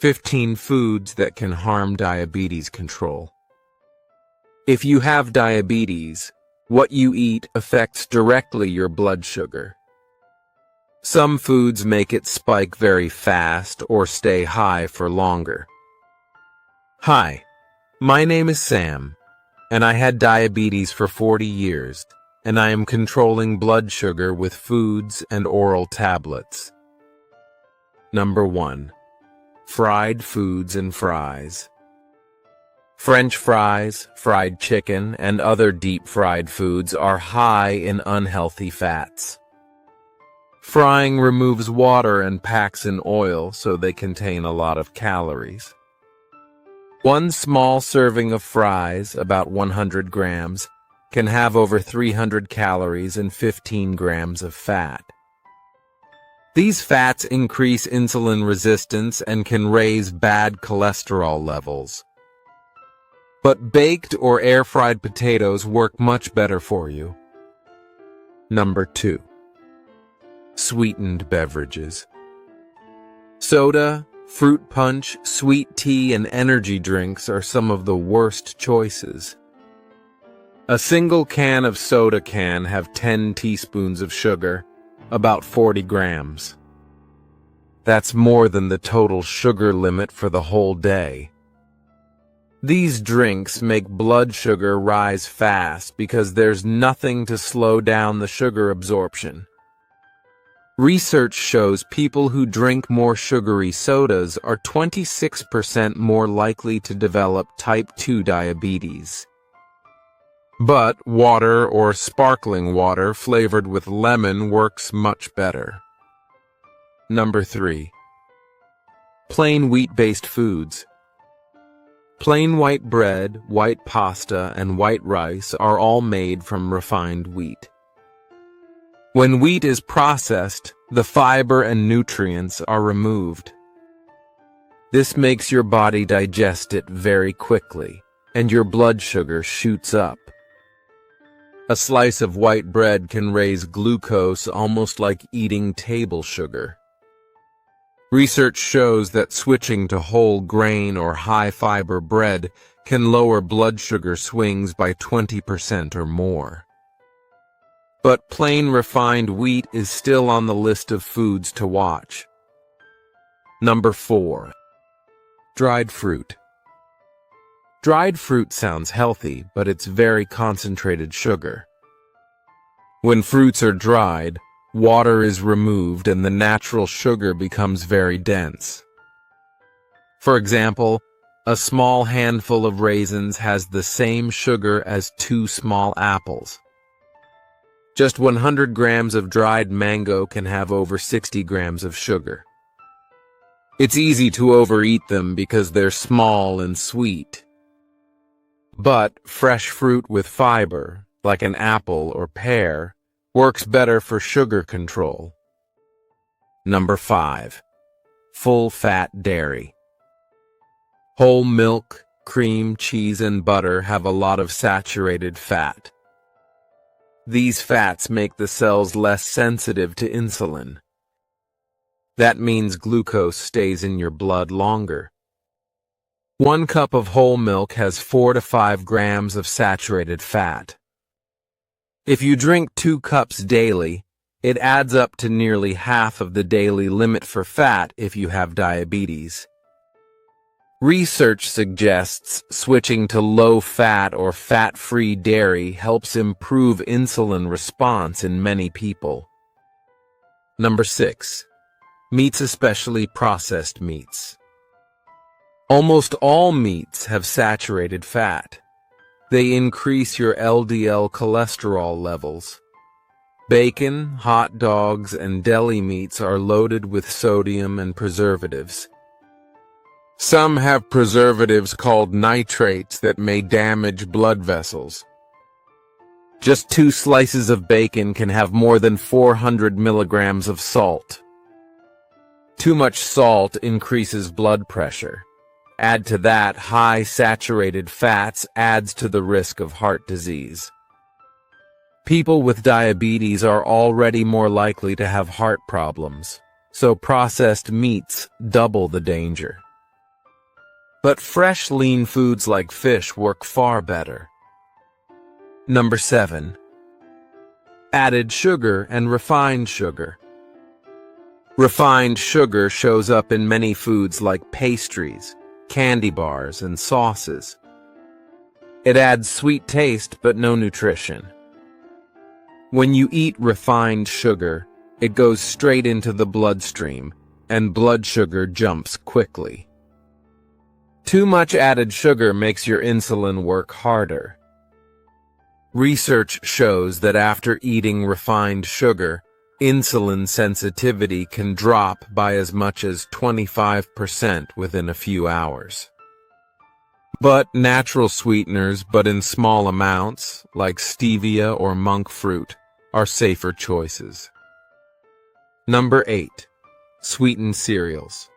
15 foods that can harm diabetes control. If you have diabetes, what you eat affects directly your blood sugar. Some foods make it spike very fast or stay high for longer. Hi, my name is Sam, and I had diabetes for 40 years, and I am controlling blood sugar with foods and oral tablets. Number 1. Fried foods and fries. French fries, fried chicken, and other deep-fried foods are high in unhealthy fats. Frying removes water and packs in oil, so they contain a lot of calories. One small serving of fries, about 100 grams, can have over 300 calories and 15 grams of fat. These fats increase insulin resistance and can raise bad cholesterol levels. But baked or air-fried potatoes work much better for you. Number 2. Sweetened beverages. Soda, fruit punch, sweet tea, and energy drinks are some of the worst choices. A single can of soda can have 10 teaspoons of sugar, about 40 grams. That's more than the total sugar limit for the whole day. These drinks make blood sugar rise fast because there's nothing to slow down the sugar absorption. Research shows people who drink more sugary sodas are 26% more likely to develop type 2 diabetes. But water or sparkling water flavored with lemon works much better. Number 3. Plain wheat-based foods. Plain white bread, white pasta, and white rice are all made from refined wheat. When wheat is processed, the fiber and nutrients are removed. This makes your body digest it very quickly, and your blood sugar shoots up. A slice of white bread can raise glucose almost like eating table sugar. Research shows that switching to whole grain or high-fiber bread can lower blood sugar swings by 20% or more. But plain refined wheat is still on the list of foods to watch. Number 4. Dried fruit. Dried fruit sounds healthy, but it's very concentrated sugar. When fruits are dried, water is removed and the natural sugar becomes very dense. For example, a small handful of raisins has the same sugar as 2 small apples. Just 100 grams of dried mango can have over 60 grams of sugar. It's easy to overeat them because they're small and sweet. But fresh fruit with fiber, like an apple or pear, works better for sugar control. Number 5. Full-fat dairy. Whole milk, cream, cheese, and butter have a lot of saturated fat. These fats make the cells less sensitive to insulin. That means glucose stays in your blood longer. 1 cup of whole milk has 4 to 5 grams of saturated fat. If you drink 2 cups daily, it adds up to nearly half of the daily limit for fat if you have diabetes. Research suggests switching to low-fat or fat-free dairy helps improve insulin response in many people. Number 6. Meats, especially processed meats. Almost all meats have saturated fat. They increase your LDL cholesterol levels. Bacon, hot dogs, and deli meats are loaded with sodium and preservatives. Some have preservatives called nitrates that may damage blood vessels. Just 2 slices of bacon can have more than 400 milligrams of salt. Too much salt increases blood pressure. Add to that high saturated fats adds to the risk of heart disease. People with diabetes are already more likely to have heart problems, so processed meats double the danger. But fresh, lean foods like fish work far better. Number 7. Added sugar and refined sugar. Refined sugar shows up in many foods like pastries, candy bars, and sauces. It adds sweet taste but no nutrition. When you eat refined sugar, it goes straight into the bloodstream, and blood sugar jumps quickly. Too much added sugar makes your insulin work harder. Research shows that after eating refined sugar, insulin sensitivity can drop by as much as 25% within a few hours. But natural sweeteners, but in small amounts, like stevia or monk fruit, are safer choices. Number 8. Sweetened cereals.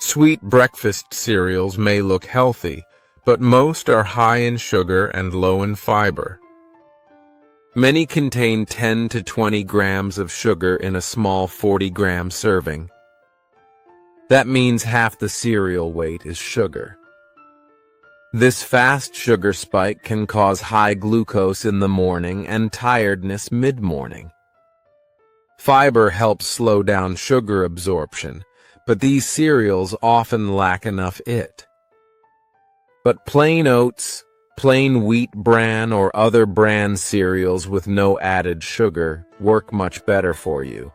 Sweet breakfast cereals may look healthy, but most are high in sugar and low in fiber. Many contain 10 to 20 grams of sugar in a small 40-gram serving. That means half the cereal weight is sugar. This fast sugar spike can cause high glucose in the morning and tiredness mid-morning. Fiber helps slow down sugar absorption, but these cereals often lack enough it. But plain oats, plain wheat bran, or other brand cereals with no added sugar work much better for you.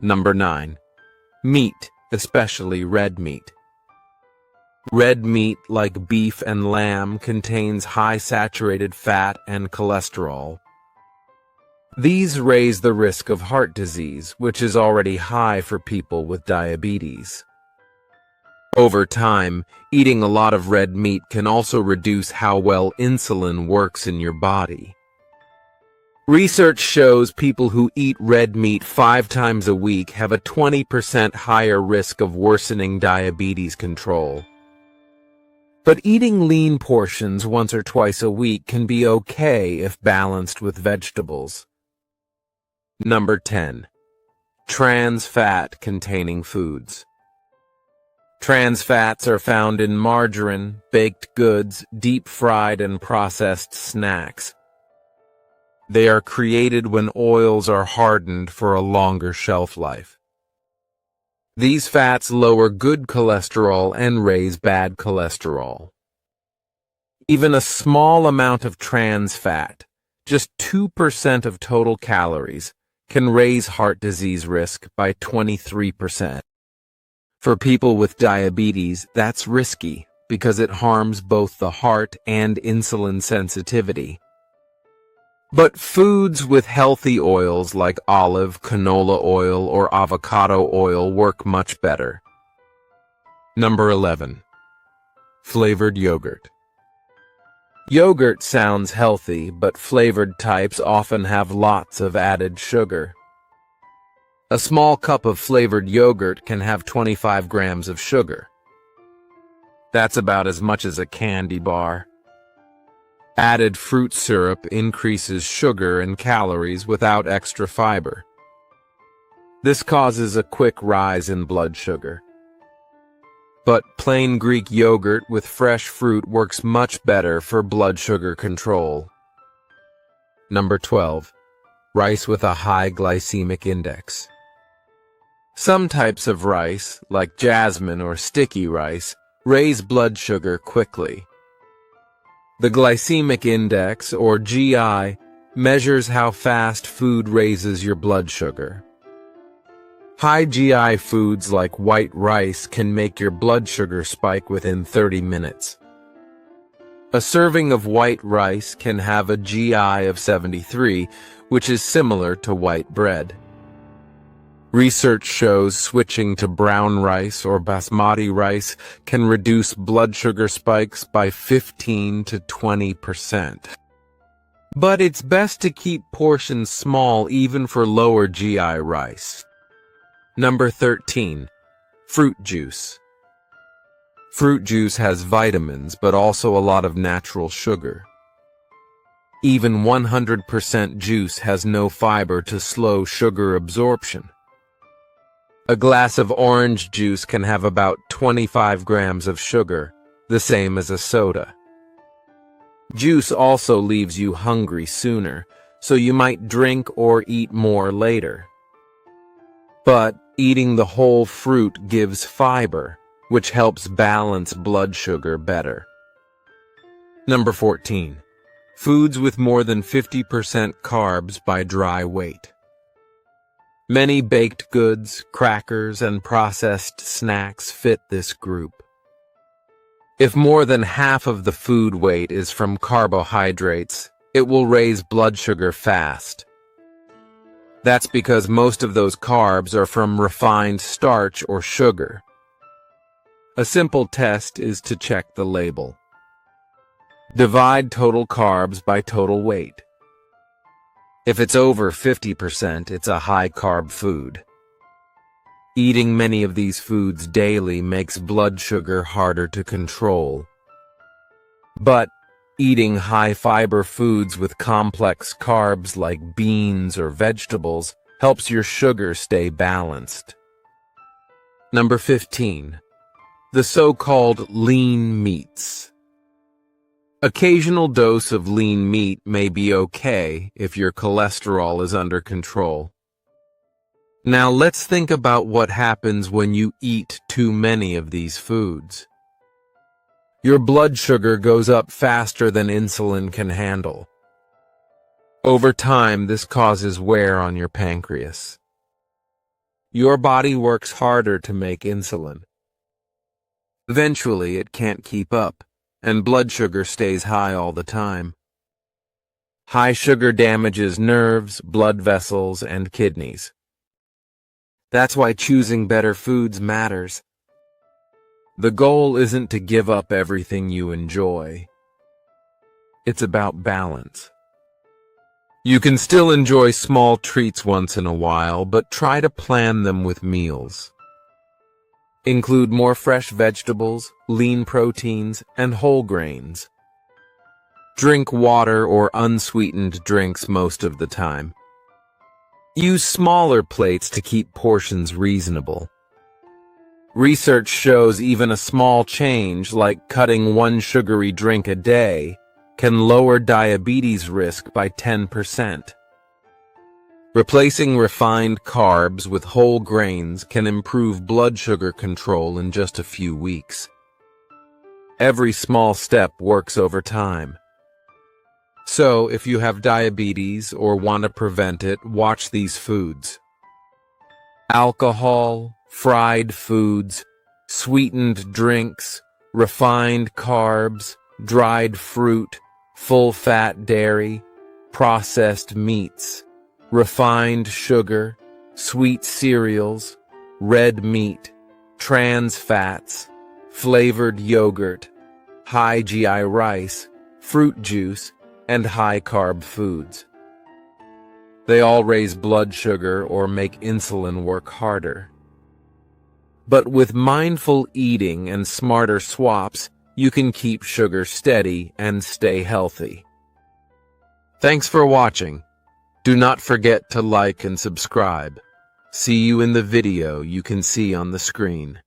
Number 9. Meat, especially red meat. Red meat, like beef and lamb, contains high saturated fat and cholesterol. These raise the risk of heart disease, which is already high for people with diabetes. Over time, eating a lot of red meat can also reduce how well insulin works in your body. Research shows people who eat red meat 5 times a week have a 20% higher risk of worsening diabetes control. But eating lean portions once or twice a week can be okay if balanced with vegetables. Number 10. Trans fat containing foods. Trans fats are found in margarine, baked goods, deep-fried and processed snacks. They are created when oils are hardened for a longer shelf life. These fats lower good cholesterol and raise bad cholesterol. Even a small amount of trans fat, just 2% of total calories, can raise heart disease risk by 23%. For people with diabetes, that's risky because it harms both the heart and insulin sensitivity. But foods with healthy oils like olive, canola oil, or avocado oil work much better. Number 11. Flavored yogurt. Yogurt sounds healthy, but flavored types often have lots of added sugar. A small cup of flavored yogurt can have 25 grams of sugar. That's about as much as a candy bar. Added fruit syrup increases sugar and calories without extra fiber. This causes a quick rise in blood sugar. But plain Greek yogurt with fresh fruit works much better for blood sugar control. Number 12. Rice with a high glycemic index. Some types of rice, like jasmine or sticky rice, raise blood sugar quickly. The glycemic index, or GI, measures how fast food raises your blood sugar. High GI foods like white rice can make your blood sugar spike within 30 minutes. A serving of white rice can have a GI of 73, which is similar to white bread. Research shows switching to brown rice or basmati rice can reduce blood sugar spikes by 15 to 20%. But it's best to keep portions small even for lower GI rice. Number 13. Fruit juice. Fruit juice has vitamins, but also a lot of natural sugar. Even 100% juice has no fiber to slow sugar absorption. A glass of orange juice can have about 25 grams of sugar, the same as a soda. Juice also leaves you hungry sooner, so you might drink or eat more later. But eating the whole fruit gives fiber, which helps balance blood sugar better. Number 14. Foods with more than 50% carbs by dry weight. Many baked goods, crackers, and processed snacks fit this group. If more than half of the food weight is from carbohydrates, it will raise blood sugar fast. That's because most of those carbs are from refined starch or sugar. A simple test is to check the label. Divide total carbs by total weight. If it's over 50%, it's a high-carb food. Eating many of these foods daily makes blood sugar harder to control. But eating high-fiber foods with complex carbs like beans or vegetables helps your sugar stay balanced. Number 15. The so-called lean meats. Occasional dose of lean meat may be okay if your cholesterol is under control. Now let's think about what happens when you eat too many of these foods. Your blood sugar goes up faster than insulin can handle. Over time, this causes wear on your pancreas. Your body works harder to make insulin. Eventually, it can't keep up, and blood sugar stays high all the time. High sugar damages nerves, blood vessels, and kidneys. That's why choosing better foods matters. The goal isn't to give up everything you enjoy. It's about balance. You can still enjoy small treats once in a while, but try to plan them with meals. Include more fresh vegetables, lean proteins, and whole grains. Drink water or unsweetened drinks most of the time. Use smaller plates to keep portions reasonable. Research shows even a small change, like cutting one sugary drink a day, can lower diabetes risk by 10%. Replacing refined carbs with whole grains can improve blood sugar control in just a few weeks. Every small step works over time. So, if you have diabetes or want to prevent it, watch these foods. Alcohol, fried foods, sweetened drinks, refined carbs, dried fruit, full-fat dairy, processed meats, refined sugar, sweet cereals, red meat, trans fats, flavored yogurt, high GI rice, fruit juice, and high-carb foods. They all raise blood sugar or make insulin work harder. But with mindful eating and smarter swaps, you can keep sugar steady and stay healthy. Thanks for watching. Do not forget to like and subscribe. See you in the video you can see on the screen.